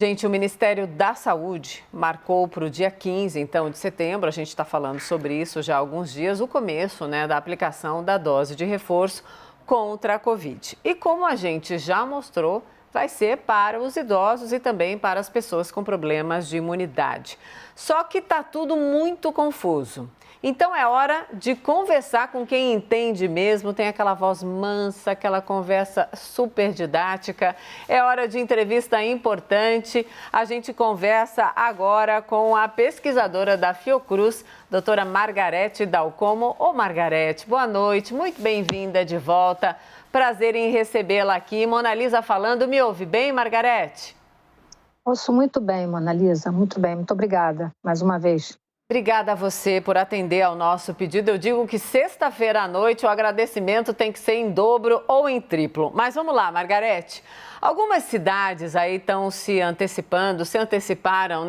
Gente, o Ministério da Saúde marcou para o dia 15, então, de setembro, a gente está falando sobre isso já há alguns dias, o começo, da aplicação da dose de reforço contra a Covid. E como a gente já mostrou, vai ser para os idosos e também para as pessoas com problemas de imunidade. Só que está tudo muito confuso. Então é hora de conversar com quem entende mesmo, tem aquela voz mansa, aquela conversa super didática. É hora de entrevista importante. A gente conversa agora com a pesquisadora da Fiocruz, doutora Margarete Dalcomo. Ô Margarete, boa noite, muito bem-vinda de volta. Prazer em recebê-la aqui. Mona Lisa falando, me ouve bem, Margarete? Ouço muito bem, Mona Lisa, muito bem, muito obrigada mais uma vez. Obrigada a você por atender ao nosso pedido. Eu digo que sexta-feira à noite o agradecimento tem que ser em dobro ou em triplo. Mas vamos lá, Margarete. Algumas cidades aí estão se anteciparam,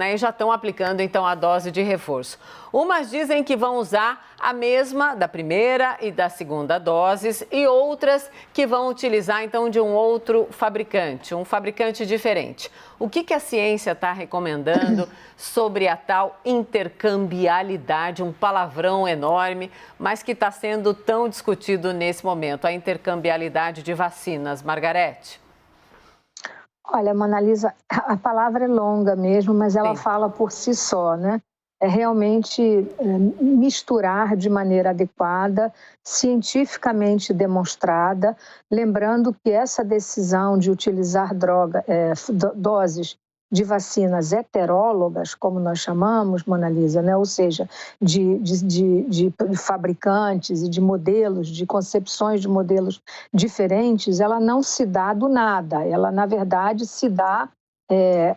e já estão aplicando então a dose de reforço. Umas dizem que vão usar a mesma da primeira e da segunda doses e outras que vão utilizar então de um outro fabricante, um fabricante diferente. O que a ciência está recomendando sobre a tal intercambialidade, um palavrão enorme, mas que está sendo tão discutido nesse momento, a intercambialidade de vacinas, Margarete? Olha, Mona Lisa, a palavra é longa mesmo, mas ela fala por si só, né? É realmente misturar de maneira adequada, cientificamente demonstrada, lembrando que essa decisão de utilizar doses de vacinas heterólogas, como nós chamamos, Mona Lisa, né? Ou seja, de fabricantes e de modelos, de concepções de modelos diferentes, ela não se dá do nada, ela, na verdade,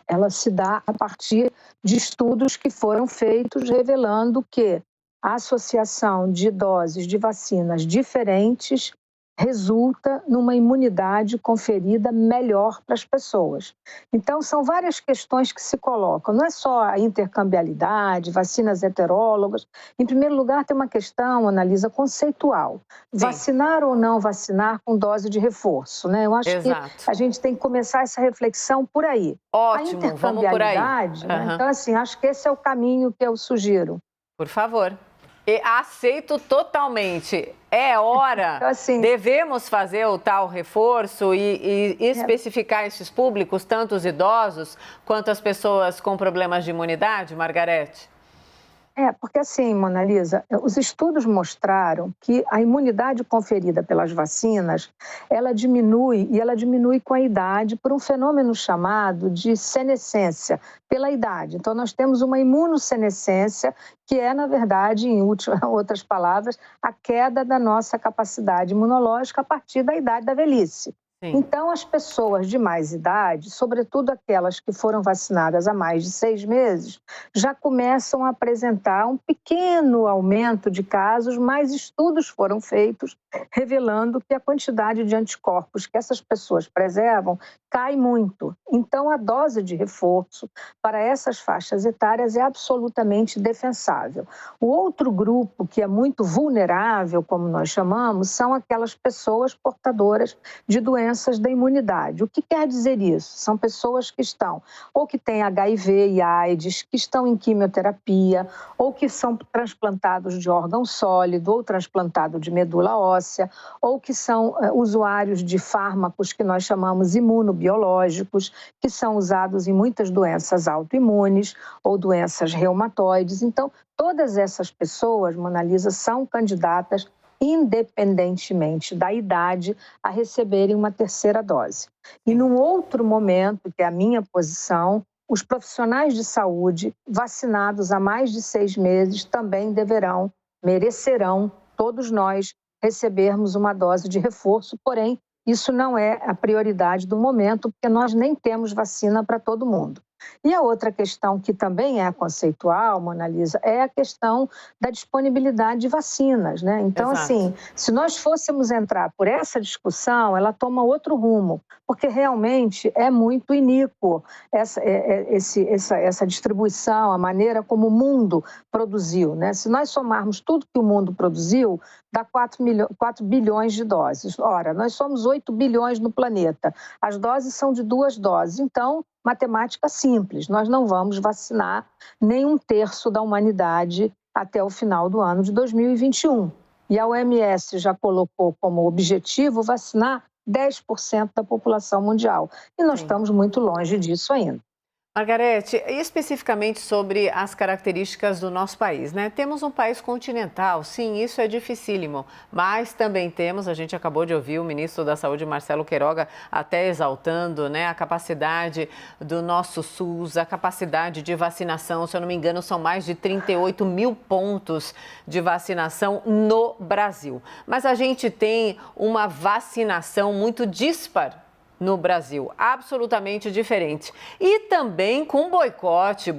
ela se dá a partir de estudos que foram feitos revelando que a associação de doses de vacinas diferentes resulta numa imunidade conferida melhor para as pessoas. Então, são várias questões que se colocam, não é só a intercambialidade, vacinas heterólogas. Em primeiro lugar, tem uma questão, Analisa, conceitual. Vacinar ou não vacinar com dose de reforço, né? Eu acho que a gente tem que começar essa reflexão por aí. Ótimo, vamos por aí. Então, assim, acho que esse é o caminho que eu sugiro. Por favor. Aceito totalmente. É hora, então, assim, devemos fazer o tal reforço e especificar esses públicos, tanto os idosos quanto as pessoas com problemas de imunidade, Margarete? Porque assim, Mona Lisa, os estudos mostraram que a imunidade conferida pelas vacinas, ela diminui, e ela diminui com a idade por um fenômeno chamado de senescência, pela idade. Então, nós temos uma imunossenescência, que é, na verdade, em outras palavras, a queda da nossa capacidade imunológica a partir da idade da velhice. Então, as pessoas de mais idade, sobretudo aquelas que foram vacinadas há mais de 6 meses, já começam a apresentar um pequeno aumento de casos, mas estudos foram feitos revelando que a quantidade de anticorpos que essas pessoas preservam cai muito. Então, a dose de reforço para essas faixas etárias é absolutamente defensável. O outro grupo que é muito vulnerável, como nós chamamos, são aquelas pessoas portadoras de doenças da imunidade. O que quer dizer isso? São pessoas que estão, ou que têm HIV e AIDS, que estão em quimioterapia, ou que são transplantados de órgão sólido, ou transplantado de medula óssea, ou que são usuários de fármacos que nós chamamos imunobiológicos, que são usados em muitas doenças autoimunes ou doenças reumatoides. Então, todas essas pessoas, Mona Lisa, são candidatas independentemente da idade, a receberem uma terceira dose. E num outro momento, que é a minha posição, os profissionais de saúde vacinados há mais de 6 meses também merecerão, todos nós, recebermos uma dose de reforço, porém, isso não é a prioridade do momento, porque nós nem temos vacina para todo mundo. E a outra questão que também é conceitual, Mona Lisa, é a questão da disponibilidade de vacinas, né? Então, assim, se nós fôssemos entrar por essa discussão, ela toma outro rumo, porque realmente é muito iníquo essa distribuição, a maneira como o mundo produziu, né? Se nós somarmos tudo que o mundo produziu, dá 4 bilhões de doses. Ora, nós somos 8 bilhões no planeta. As doses são de 2 doses. Então, matemática simples, nós não vamos vacinar nem 1/3 da humanidade até o final do ano de 2021. E a OMS já colocou como objetivo vacinar 10% da população mundial. E nós estamos muito longe disso ainda. Margarete, especificamente sobre as características do nosso país, né? Temos um país continental, sim, isso é dificílimo, mas também temos, a gente acabou de ouvir o ministro da Saúde, Marcelo Queiroga, até exaltando, né, a capacidade do nosso SUS, a capacidade de vacinação, se eu não me engano, são mais de 38 mil pontos de vacinação no Brasil. Mas a gente tem uma vacinação muito dispar no Brasil, absolutamente diferente. E também com boicote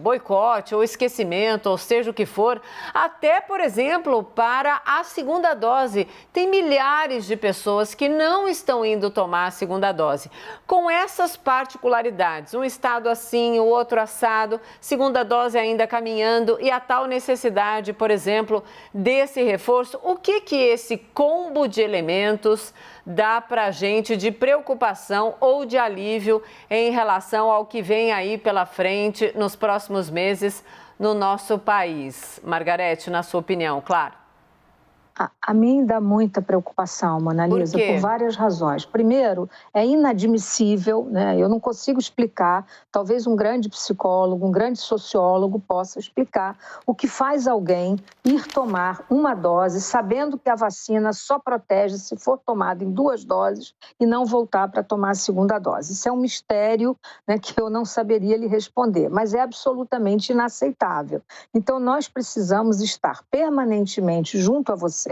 ou esquecimento, ou seja o que for, até, por exemplo, para a segunda dose. Tem milhares de pessoas que não estão indo tomar a segunda dose. Com essas particularidades, um estado assim, o outro assado, segunda dose ainda caminhando e a tal necessidade, por exemplo, desse reforço, o que esse combo de elementos dá para a gente de preocupação ou de alívio em relação ao que vem aí pela frente nos próximos meses no nosso país? Margarete, na sua opinião, claro. A mim dá muita preocupação, Mona Lisa, por várias razões. Primeiro, é inadmissível, né? Eu não consigo explicar, talvez um grande psicólogo, um grande sociólogo possa explicar o que faz alguém ir tomar uma dose sabendo que a vacina só protege se for tomada em 2 doses e não voltar para tomar a segunda dose. Isso é um mistério, né, que eu não saberia lhe responder, mas é absolutamente inaceitável. Então, nós precisamos estar permanentemente junto a vocês,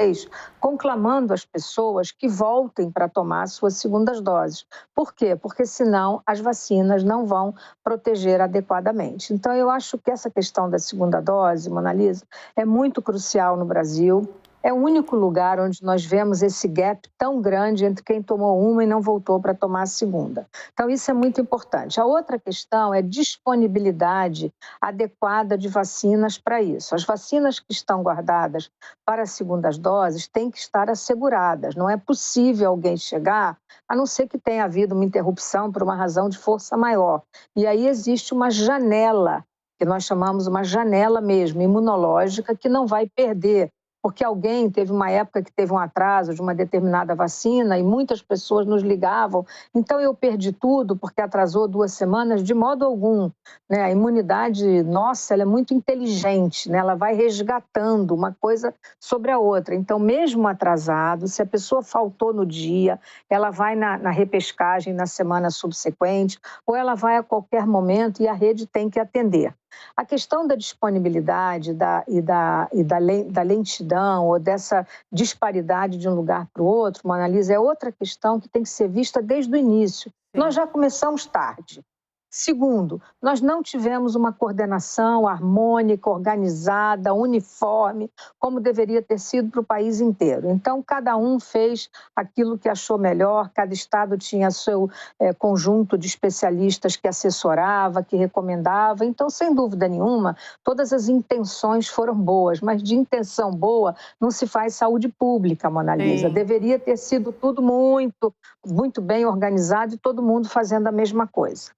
conclamando as pessoas que voltem para tomar as suas segundas doses. Por quê? Porque senão as vacinas não vão proteger adequadamente. Então, eu acho que essa questão da segunda dose, Mona Lisa, é muito crucial no Brasil. É o único lugar onde nós vemos esse gap tão grande entre quem tomou uma e não voltou para tomar a segunda. Então, isso é muito importante. A outra questão é disponibilidade adequada de vacinas para isso. As vacinas que estão guardadas para as segundas doses têm que estar asseguradas. Não é possível alguém chegar, a não ser que tenha havido uma interrupção por uma razão de força maior. E aí existe uma janela, que nós chamamos uma janela mesmo, imunológica, que não vai perder, porque alguém teve uma época que teve um atraso de uma determinada vacina e muitas pessoas nos ligavam, então eu perdi tudo porque atrasou 2 semanas, de modo algum, né? A imunidade nossa, ela é muito inteligente, né? Ela vai resgatando uma coisa sobre a outra, então mesmo atrasado, se a pessoa faltou no dia, ela vai na repescagem na semana subsequente, ou ela vai a qualquer momento e a rede tem que atender. A questão da disponibilidade e da lentidão ou dessa disparidade de um lugar para o outro, Mona Lisa, é outra questão que tem que ser vista desde o início. Sim. Nós já começamos tarde. Segundo, nós não tivemos uma coordenação harmônica, organizada, uniforme, como deveria ter sido para o país inteiro. Então, cada um fez aquilo que achou melhor, cada estado tinha seu conjunto de especialistas que assessorava, que recomendava. Então, sem dúvida nenhuma, todas as intenções foram boas, mas de intenção boa não se faz saúde pública, Mona Lisa. Sim. Deveria ter sido tudo muito, muito bem organizado e todo mundo fazendo a mesma coisa.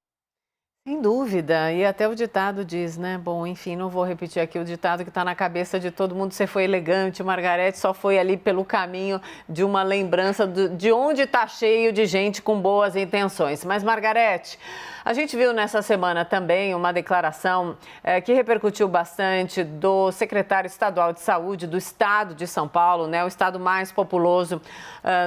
Sem dúvida, e até o ditado diz, né? Bom, enfim, não vou repetir aqui o ditado que está na cabeça de todo mundo. Você foi elegante, Margarete só foi ali pelo caminho de uma lembrança de onde está cheio de gente com boas intenções. Mas, Margarete, a gente viu nessa semana também uma declaração que repercutiu bastante do secretário estadual de saúde do estado de São Paulo, né? O estado mais populoso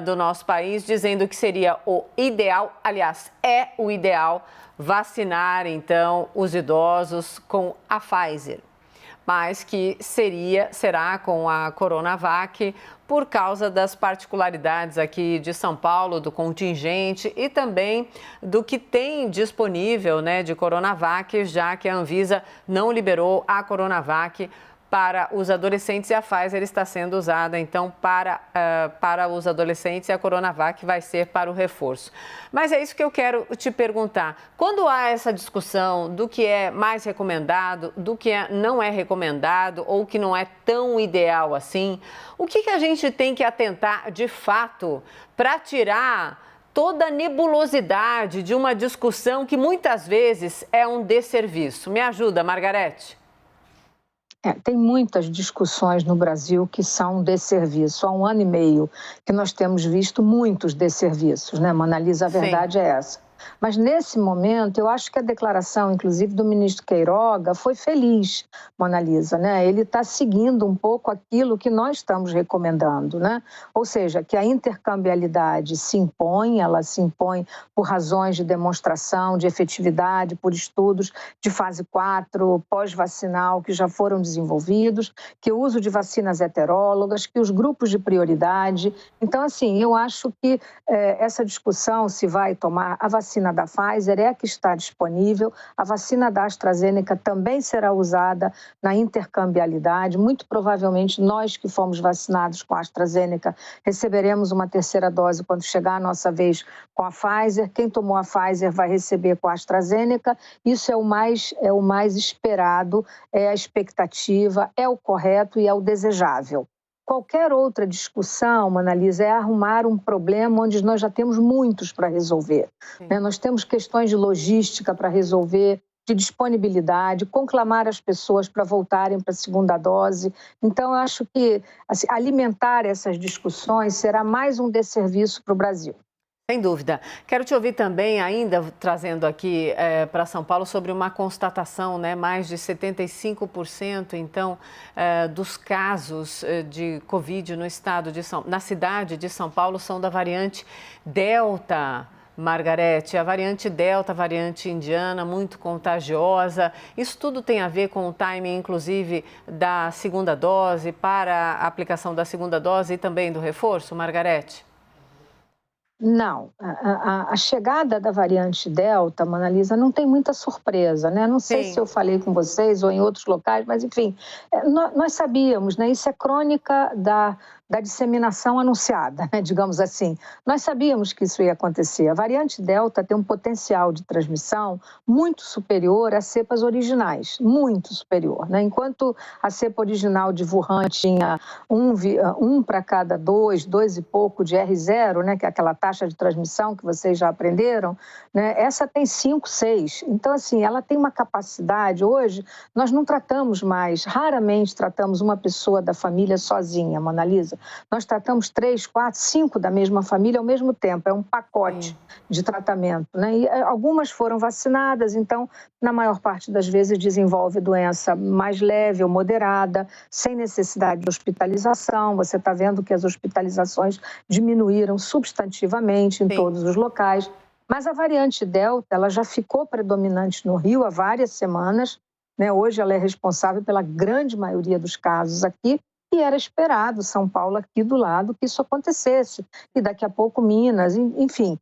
do nosso país, dizendo que seria o ideal, aliás, é o ideal, vacinar, então, os idosos com a Pfizer, mas que será com a Coronavac por causa das particularidades aqui de São Paulo, do contingente e também do que tem disponível, né, de Coronavac, já que a Anvisa não liberou a Coronavac para os adolescentes e a Pfizer está sendo usada, então, para os adolescentes e a Coronavac vai ser para o reforço. Mas é isso que eu quero te perguntar. Quando há essa discussão do que é mais recomendado, do que não é recomendado ou que não é tão ideal assim, o que a gente tem que atentar de fato para tirar toda a nebulosidade de uma discussão que muitas vezes é um desserviço? Me ajuda, Margarete. Tem muitas discussões no Brasil que são desserviço. Há 1 ano e meio que nós temos visto muitos desserviços, né, Monalisa? A verdade é essa. Mas, nesse momento, eu acho que a declaração, inclusive, do ministro Queiroga foi feliz, Monalisa, né? Ele está seguindo um pouco aquilo que nós estamos recomendando, né? Ou seja, que a intercambiabilidade se impõe, ela se impõe por razões de demonstração, de efetividade, por estudos de fase 4, pós-vacinal, que já foram desenvolvidos, que o uso de vacinas heterólogas, que os grupos de prioridade. Então, assim, eu acho que essa discussão se vai tomar a vacina da Pfizer é a que está disponível, a vacina da AstraZeneca também será usada na intercambiabilidade. Muito provavelmente nós que fomos vacinados com a AstraZeneca receberemos uma terceira dose quando chegar a nossa vez com a Pfizer. Quem tomou a Pfizer vai receber com a AstraZeneca. Isso é o mais esperado, é a expectativa, é o correto e é o desejável. Qualquer outra discussão, Monalisa, é arrumar um problema onde nós já temos muitos para resolver. Né? Nós temos questões de logística para resolver, de disponibilidade, conclamar as pessoas para voltarem para a segunda dose. Então, eu acho que assim, alimentar essas discussões será mais um desserviço para o Brasil. Sem dúvida. Quero te ouvir também, ainda trazendo aqui para São Paulo, sobre uma constatação, né? Mais de 75%, então, dos casos de Covid no estado na cidade de São Paulo são da variante Delta. Margarete, a variante Delta, a variante indiana, muito contagiosa. Isso tudo tem a ver com o timing, inclusive, da segunda dose, para a aplicação da segunda dose e também do reforço, Margarete? Não, a chegada da variante Delta, Monalisa, não tem muita surpresa, né? Não sei se eu falei com vocês ou em outros locais, mas enfim, nós sabíamos, né? Isso é crônica da disseminação anunciada, né? Digamos assim. Nós sabíamos que isso ia acontecer. A variante Delta tem um potencial de transmissão muito superior às cepas originais, muito superior, né? Enquanto a cepa original de Wuhan tinha um para cada dois e pouco de R0, né? Que é aquela taxa de transmissão que vocês já aprenderam, né? Essa tem 5, 6. Então, assim, ela tem uma capacidade. Hoje, nós não tratamos mais, raramente tratamos uma pessoa da família sozinha, Monalisa. Nós tratamos 3, 4, 5 da mesma família ao mesmo tempo. É um pacote de tratamento, né? E algumas foram vacinadas, então, na maior parte das vezes, desenvolve doença mais leve ou moderada, sem necessidade de hospitalização. Você está vendo que as hospitalizações diminuíram substantivamente em todos os locais. Mas a variante Delta, ela já ficou predominante no Rio há várias semanas, né? Hoje ela é responsável pela grande maioria dos casos aqui e era esperado, São Paulo aqui do lado, que isso acontecesse. E daqui a pouco Minas, enfim.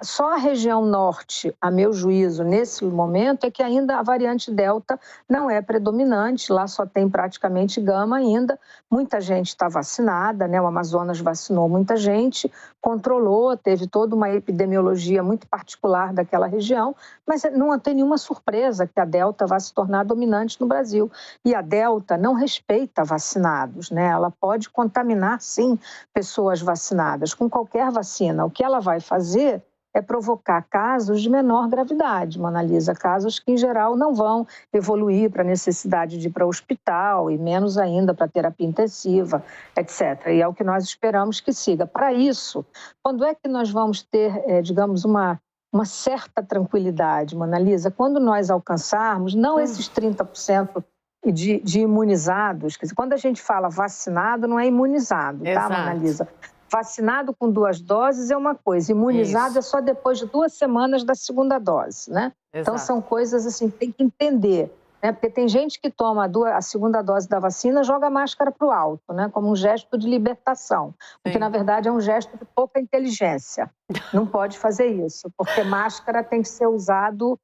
Só a região norte, a meu juízo, nesse momento, é que ainda a variante Delta não é predominante, lá só tem praticamente Gama ainda. Muita gente está vacinada, né? O Amazonas vacinou muita gente, controlou, teve toda uma epidemiologia muito particular daquela região, mas não tem nenhuma surpresa que a Delta vá se tornar dominante no Brasil. E a Delta não respeita vacinados, né? Ela pode contaminar, sim, pessoas vacinadas com qualquer vacina. O que ela vai fazer é provocar casos de menor gravidade, Monalisa, casos que, em geral, não vão evoluir para a necessidade de ir para o hospital e menos ainda para terapia intensiva, etc. E é o que nós esperamos que siga. Para isso, quando é que nós vamos ter, digamos, uma certa tranquilidade, Monalisa? Quando nós alcançarmos, não esses 30% de imunizados, quer dizer, quando a gente fala vacinado, não é imunizado, tá, Monalisa? Vacinado com 2 doses é uma coisa, imunizado é só depois de 2 semanas da segunda dose, né? Então, são coisas assim, tem que entender, né? Porque tem gente que toma a segunda dose da vacina e joga a máscara para o alto, né? Como um gesto de libertação, porque, na verdade, é um gesto de pouca inteligência. Não pode fazer isso, porque máscara tem que ser usado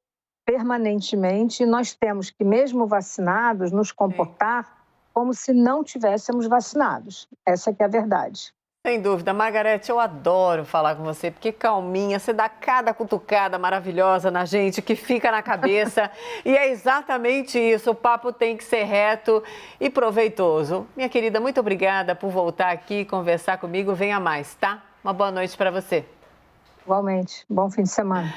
permanentemente e nós temos que, mesmo vacinados, nos comportar como se não tivéssemos vacinados. Essa que é a verdade. Sem dúvida. Margarete, eu adoro falar com você, porque calminha, você dá cada cutucada maravilhosa na gente que fica na cabeça. E é exatamente isso, o papo tem que ser reto e proveitoso. Minha querida, muito obrigada por voltar aqui e conversar comigo. Venha mais, tá? Uma boa noite para você. Igualmente. Bom fim de semana.